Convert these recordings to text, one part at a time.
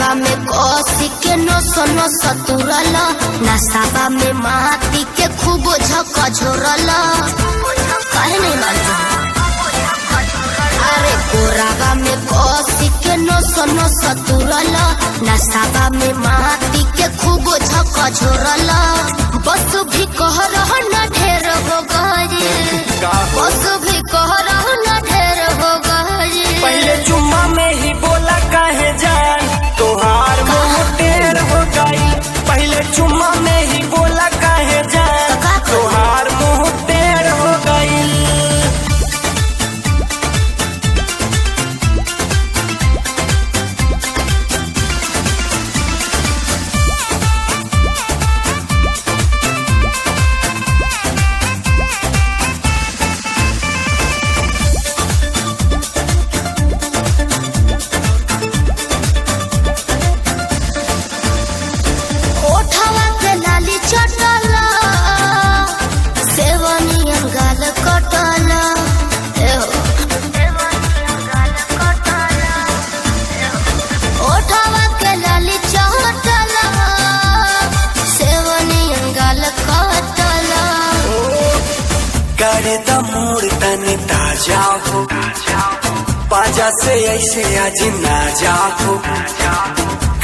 कोरावा में कोसी के नो सतुरल नसावा में माटी के खूब झका झोरल काहे नहीं मानता। अरे कोरावा में कोसी के नो सतुरल नसावा में माटी के खूब झका झोरल बस भी कह रहा न ढेर हो गए बस भी कह रहा न ढेर हो गए। पहले जुम्मा में ही बोला काहे जान तोहार मुंह टेढ़ हो गई। पहले जुम्मा में ही बोला काहे जान तोहार मुंह टेढ़ हो गई। करे द मूड तनी ताजा हो पाजा से ऐसे आज ना जाओ।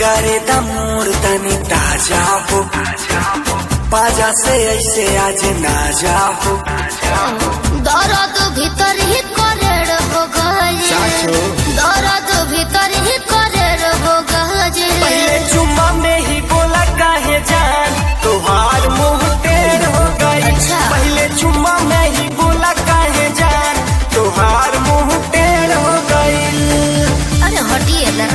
करे द मूड तनी ताजा हो पाजा से ऐसे आज ना जाओ। दर्द भीतर ही करेड़ हो गए दर्द भीतर ही करेड़ हो गए। पहले जुम्मा में ही बोला काहे जान तोहार मुंह टेढ़ हो गई। पहले जुम्मा में ही बोला काहे जान तोहार मुंह टेढ़ हो गई। अरे हटिए ना।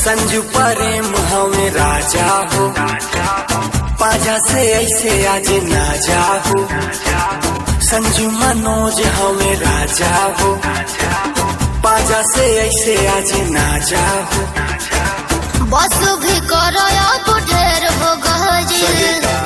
संजू प्रेम हमें राजा हो पाजा से ऐसे आज ना जाओ। संजू मनोज हमें राजा हो पाजा से ऐसे आज ना जाओ। बस भी करो अब ढेर हो गए।